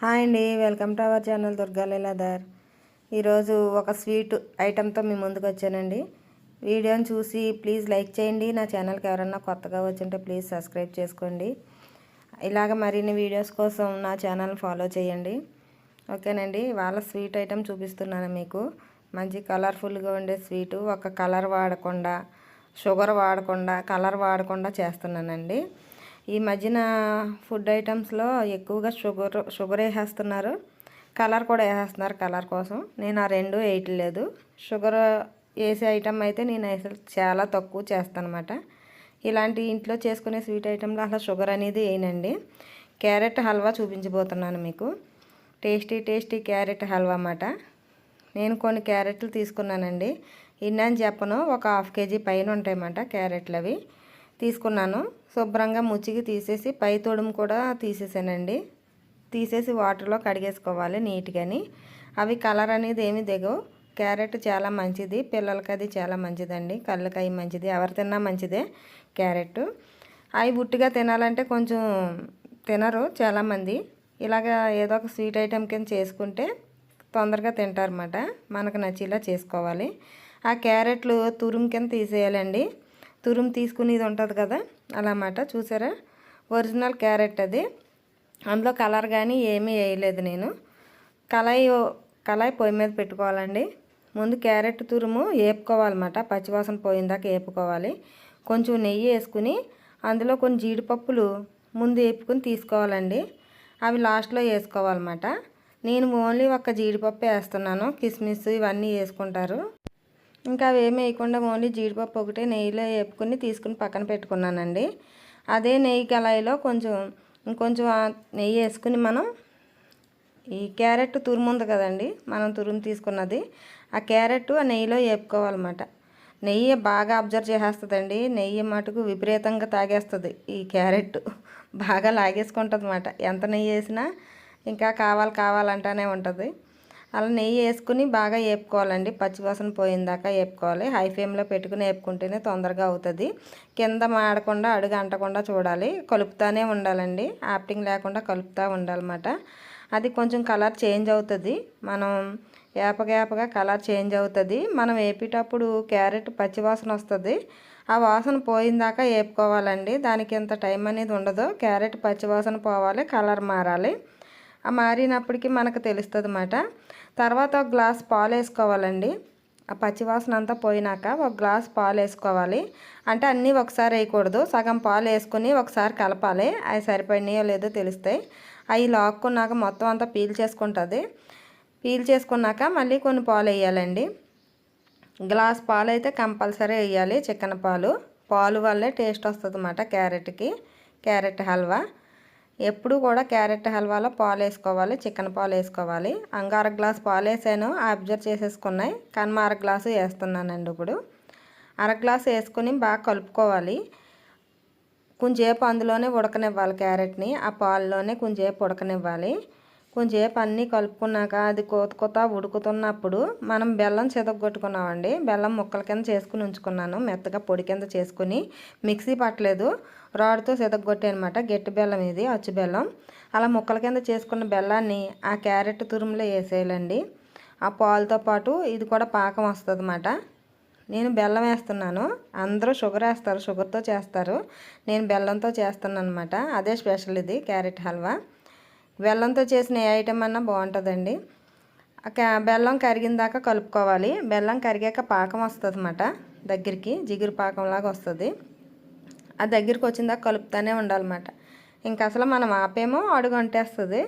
Hi అండి, welcome to our channel Durga Leeladhar. ఈరోజు ఒక స్వీట్ ఐటెంతో మీ ముందుకు వచ్చానండి. వీడియోని చూసి ప్లీజ్ లైక్ చేయండి. నా ఛానల్కి ఎవరన్నా కొత్తగా వచ్చుంటే ప్లీజ్ సబ్స్క్రైబ్ చేసుకోండి. ఇలాగ మరిన్ని వీడియోస్ కోసం నా ఛానల్ ఫాలో చేయండి. ఓకేనండి, వాళ్ళ స్వీట్ ఐటెం చూపిస్తున్నాను మీకు. మంచి కలర్ఫుల్గా ఉండే స్వీటు, ఒక కలర్ వాడకుండా, షుగర్ వాడకుండా, కలర్ వాడకుండా చేస్తున్నానండి. ఈ మధ్యన ఫుడ్ ఐటమ్స్లో ఎక్కువగా షుగర్ వేసేస్తున్నారు, కలర్ కూడా వేసేస్తున్నారు. కలర్ కోసం నేను ఆ రెండు వేయట్లేదు. షుగర్ వేసే ఐటమ్ అయితే నేను అసలు చాలా తక్కువ చేస్తానమాట. ఇలాంటి ఇంట్లో చేసుకునే స్వీట్ ఐటెంలో అసలు షుగర్ అనేది వేయనండి. క్యారెట్ హల్వా చూపించబోతున్నాను మీకు. టేస్టీ క్యారెట్ హల్వా అన్నమాట. నేను కొన్ని క్యారెట్లు తీసుకున్నానండి. ఇన్నని చెప్పను, ఒక హాఫ్ కేజీ పైన ఉంటాయన్నమాట క్యారెట్లు. అవి తీసుకున్నాను. శుభ్రంగా ముచ్చికి తీసేసి పై తొడుము కూడా తీసేసానండి. తీసేసి వాటర్లో కడిగేసుకోవాలి నీట్గాని. అవి కలర్ అనేది ఏమి దిగవు. క్యారెట్ చాలా మంచిది, పిల్లలకి అది చాలా మంచిదండి. కళ్ళకి అవి మంచిది, ఎవరు తిన్నా మంచిదే క్యారెట్. అవి బుట్టిగా తినాలంటే కొంచెం తినరు చాలామంది. ఇలాగ ఏదో ఒక స్వీట్ ఐటెం కింద చేసుకుంటే తొందరగా తింటారన్నమాట. మనకు నచ్చేలా చేసుకోవాలి. ఆ క్యారెట్లు తురుము కింద తీసేయాలండి. తురుము తీసుకునేది ఉంటుంది కదా, అలా అన్నమాట. చూసారా, ఒరిజినల్ క్యారెట్ అది. అందులో కలర్ కానీ ఏమీ వేయలేదు నేను. కళాయి పొయ్యి మీద పెట్టుకోవాలండి. ముందు క్యారెట్ తురుము వేపుకోవాలన్నమాట. పచ్చివాసన పోయిందాక వేపుకోవాలి. కొంచెం నెయ్యి వేసుకుని అందులో కొన్ని జీడిపప్పులు ముందు వేపుకుని తీసుకోవాలండి. అవి లాస్ట్లో వేసుకోవాలన్నమాట. నేను ఓన్లీ ఒక్క జీడిపప్పు వేస్తున్నాను. కిస్మిస్ ఇవన్నీ వేసుకుంటారు. ఇంకా అవి ఏమి వేయకుండా ఓన్లీ జీడిపప్పు ఒకటే నెయ్యిలో వేపుకుని తీసుకుని పక్కన పెట్టుకున్నానండి. అదే నెయ్యి కళాయిలో ఇంకొంచెం నెయ్యి వేసుకుని మనం ఈ క్యారెట్ తురుము ఉంది కదండి, మనం తురుము తీసుకున్నది, ఆ క్యారెట్ ఆ నెయ్యిలో వేపుకోవాలన్నమాట. నెయ్యి బాగా అబ్జర్వ్ చేసేస్తుందండి. నెయ్యి మటుకు విపరీతంగా తాగేస్తుంది. ఈ క్యారెట్ బాగా లాగేసుకుంటుంది అన్నమాట. ఎంత నెయ్యి వేసినా ఇంకా కావాలంటానే ఉంటుంది. అలా నెయ్యి వేసుకుని బాగా వేపుకోవాలండి. పచ్చివాసన పోయిందాకా వేపుకోవాలి. హై ఫ్లేమ్లో పెట్టుకుని వేపుకుంటేనే తొందరగా అవుతుంది. కింద మాడకుండా, అడుగు అంటకుండా చూడాలి. కలుపుతానే ఉండాలండి. యాప్టింగ్ లేకుండా కలుపుతూ ఉండాలన్నమాట. అది కొంచెం కలర్ చేంజ్ అవుతుంది. మనం వేపగా కలర్ చేంజ్ అవుతుంది. మనం వేపేటప్పుడు క్యారెట్ పచ్చివాసన వస్తుంది. ఆ వాసన పోయిందాకా వేపుకోవాలండి. దానికి ఇంత టైం అనేది ఉండదు. క్యారెట్ పచ్చివాసన పోవాలి, కలర్ మారాలి. ఆ మారినప్పటికీ మనకు తెలుస్తుంది అన్నమాట. తర్వాత ఒక గ్లాస్ పాలు వేసుకోవాలండి. ఆ పచ్చివాసన అంతా పోయినాక ఒక గ్లాస్ పాలు వేసుకోవాలి. అంటే అన్నీ ఒకసారి వేయకూడదు. సగం పాలు వేసుకుని ఒకసారి కలపాలి. అవి సరిపడినాయో లేదో తెలుస్తాయి. అవి లాక్కున్నాక మొత్తం అంతా పీల్ చేసుకున్నాక మళ్ళీ కొన్ని పాలు వేయాలండి. గ్లాస్ పాలు అయితే కంపల్సరీ వేయాలి. చికెన్ పాలు వల్లే టేస్ట్ వస్తుంది అన్నమాట క్యారెట్కి. క్యారెట్ హల్వా ఎప్పుడు కూడా క్యారెట్ హల్వాలో పాలు వేసుకోవాలి, చికెన్ పాలు వేసుకోవాలి. అర గ్లాస్ పాలు వేసాను, అబ్జర్వ్ చేసేసుకున్నాయి. కానీ అర గ్లాసు వేస్తున్నానండి. ఇప్పుడు అర గ్లాసు వేసుకుని బాగా కలుపుకోవాలి. కొంచెంసేపు అందులోనే ఉడకనివ్వాలి క్యారెట్ని. ఆ పాల్లోనే కొంచెంసేపు ఉడకనివ్వాలి. కొంచెంసేపు అన్నీ కలుపుకున్నాక అది కొత్త ఉడుకుతున్నప్పుడు మనం బెల్లం చితగొట్టుకున్నామండి. బెల్లం ముక్కల కింద చేసుకుని ఉంచుకున్నాను. మెత్తగా పొడి కింద చేసుకుని మిక్సీ పట్టలేదు, రాడ్తో చితగొట్టానమాట. గట్టి బెల్లం ఇది, అచ్చు బెల్లం. అలా ముక్కల కింద చేసుకున్న బెల్లాన్ని ఆ క్యారెట్ తురుములో వేసేయాలండి. ఆ పాలతో పాటు ఇది కూడా పాకం వస్తుంది అన్నమాట. నేను బెల్లం వేస్తున్నాను. అందరూ షుగర్ వేస్తారు, షుగర్తో చేస్తారు. నేను బెల్లంతో చేస్తున్నాను అనమాట. అదే స్పెషల్ ఇది క్యారెట్ హల్వా. బెల్లంతో చేసిన ఏ ఐటెం అన్నా బాగుంటుందండి. బెల్లం కరిగిన దాకా కలుపుకోవాలి. బెల్లం కరిగాక పాకం వస్తుంది అన్నమాట. దగ్గరికి జిగురు పాకంలాగా వస్తుంది. ఆ దగ్గరికి వచ్చిన దాకా కలుపుతూనే ఉండాలన్నమాట. ఇంక అసలు మనం ఆపేమో అడుగు అంటేస్తుంది.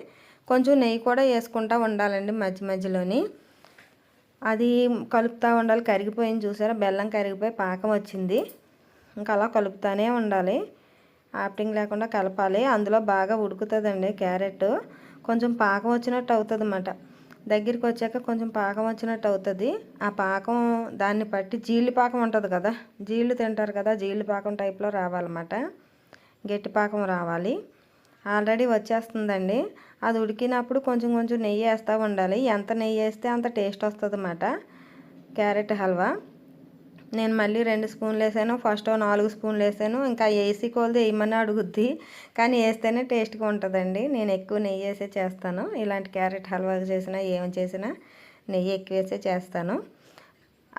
కొంచెం నెయ్యి కూడా వేసుకుంటూ ఉండాలండి మధ్యలోని. అది కలుపుతూ ఉండాలి. కరిగిపోయింది చూసారా, బెల్లం కరిగిపోయి పాకం వచ్చింది. ఇంకా అలా కలుపుతూనే ఉండాలి. ఆప్టింగ్ లేకుండా కలపాలి. అందులో బాగా ఉడుకుతుందండి క్యారెట్. కొంచెం పాకం వచ్చినట్టు అవుతుంది అన్నమాట. దగ్గరికి వచ్చాక కొంచెం పాకం వచ్చినట్టు అవుతుంది. ఆ పాకం దాన్ని బట్టి జీళ్ళు పాకం ఉంటుంది కదా, జీళ్ళు తింటారు కదా, జీళ్ళు పాకం టైప్లో రావాలన్నమాట. గట్టి పాకం రావాలి. ఆల్రెడీ వచ్చేస్తుందండి. అది ఉడికినప్పుడు కొంచెం నెయ్యి వేస్తూ ఉండాలి. ఎంత నెయ్యి వేస్తే అంత టేస్ట్ వస్తుంది అన్నమాట క్యారెట్ హల్వా. నేను మళ్ళీ 2 స్పూన్లు వేసాను. ఫస్ట్ 4 స్పూన్లు వేసాను. ఇంకా ఏసీ కోల్ది వేయమని అడుగుద్ది, కానీ వేస్తేనే టేస్ట్గా ఉంటుందండి. నేను ఎక్కువ నెయ్యి వేసే చేస్తాను. ఇలాంటి క్యారెట్ హల్వా చేసినా ఏం చేసినా నెయ్యి ఎక్కువ వేసే చేస్తాను.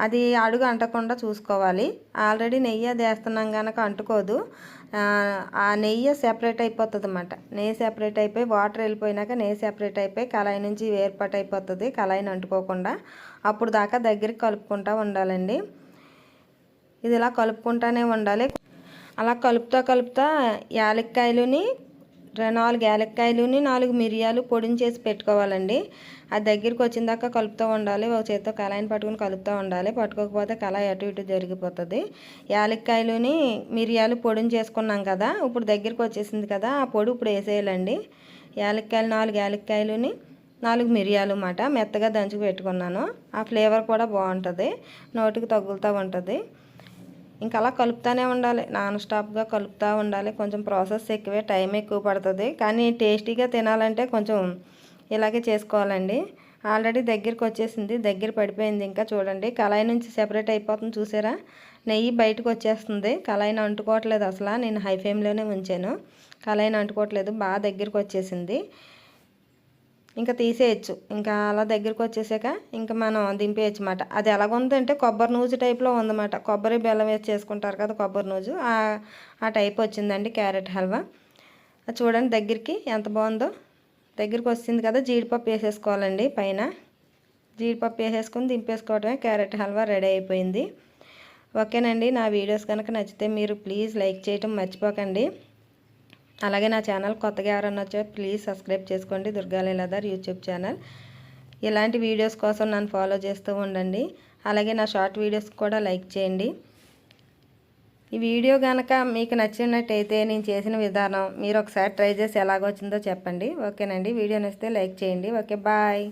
అది అడుగు అంటకుండా చూసుకోవాలి. ఆల్రెడీ నెయ్యి అది వేస్తున్నాం కనుక అంటుకోదు. ఆ నెయ్యి సెపరేట్ అయిపోతుంది అన్నమాట. నెయ్యి సెపరేట్ అయిపోయి వాటర్ వెళ్ళిపోయినాక నెయ్యి సెపరేట్ అయిపోయి కళాయి నుంచి వేర్పాటు అయిపోతుంది, కళాయిని అంటుకోకుండా. అప్పుడు దాకా దగ్గరికి కలుపుకుంటూ ఉండాలండి. ఇది ఇలా కలుపుకుంటూనే ఉండాలి. అలా కలుపుతా యాలక్కాయలుని 4 యాలక్కాయలుని 4 మిరియాలు పొడిని చేసి పెట్టుకోవాలండి. అది దగ్గరికి వచ్చిన దాకా కలుపుతూ ఉండాలి. ఒక చేత్తో కళాయిని పట్టుకుని కలుపుతూ ఉండాలి. పట్టుకోకపోతే కళాయి అటు ఇటు జరిగిపోతుంది. యాలక్కాయలుని మిరియాలు పొడిని చేసుకున్నాం కదా, ఇప్పుడు దగ్గరికి వచ్చేసింది కదా, ఆ పొడి ఇప్పుడు వేసేయాలండి. 4 యాలక్కాయలుని 4 మిరియాలు అన్నమాట మెత్తగా దంచుకు పెట్టుకున్నాను. ఆ ఫ్లేవర్ కూడా బాగుంటుంది, నోటికి తగులుతూ ఉంటుంది. ఇంకా అలా కలుపుతూనే ఉండాలి, నాన్ స్టాప్గా కలుపుతూ ఉండాలి. కొంచెం ప్రాసెస్ ఎక్కువే, టైం ఎక్కువ పడుతుంది, కానీ టేస్టీగా తినాలంటే కొంచెం ఇలాగే చేసుకోవాలండి. ఆల్రెడీ దగ్గరికి వచ్చేసింది, దగ్గర పడిపోయింది. ఇంకా చూడండి కళాయి నుంచి సెపరేట్ అయిపోతుంది, చూసారా? నెయ్యి బయటకు వచ్చేస్తుంది. కళాయిని అంటుకోవట్లేదు అసలు. నేను హై ఫ్లేమ్లోనే ఉంచాను, కళాయిని అంటుకోవట్లేదు. బాగా దగ్గరికి వచ్చేసింది. ఇంకా తీసేయచ్చు. ఇంకా అలా దగ్గరికి వచ్చేసాక ఇంకా మనం దింపేయచ్చు అన్నమాట. అది ఎలాగుందంటే కొబ్బరి నూజు టైప్లో ఉందన్నమాట. కొబ్బరి బెల్లం వేసి చేసుకుంటారు కదా కొబ్బరి నూజు, ఆ టైప్ వచ్చిందండి క్యారెట్ హల్వా. చూడండి దగ్గరికి ఎంత బాగుందో. దగ్గరికి వచ్చింది కదా, జీడిపప్పు వేసేసుకోవాలండి పైన. జీడిపప్పు వేసేసుకొని దింపేసుకోవడమే, క్యారెట్ హల్వా రెడీ అయిపోయింది. ఓకేనండి. నా వీడియోస్ కనుక నచ్చితే మీరు ప్లీజ్ లైక్ చేయటం మర్చిపోకండి. అలాగే నా ఛానల్ కొత్తగా ఎవరన్నా వచ్చే ప్లీజ్ సబ్స్క్రైబ్ చేసుకోండి, దుర్గా లీలాధర్ యూట్యూబ్ ఛానల్. ఇలాంటి వీడియోస్ కోసం నన్ను ఫాలో చేస్తూ ఉండండి. అలాగే నా షార్ట్ వీడియోస్ కూడా లైక్ చేయండి. ఈ వీడియో కనుక మీకు నచ్చినట్టయితే నేను చేసిన విధానం మీరు ఒకసారి ట్రై చేసి ఎలాగొచ్చిందో చెప్పండి. ఓకేనండి. వీడియో నచ్చితే లైక్ చేయండి. Okay, bye.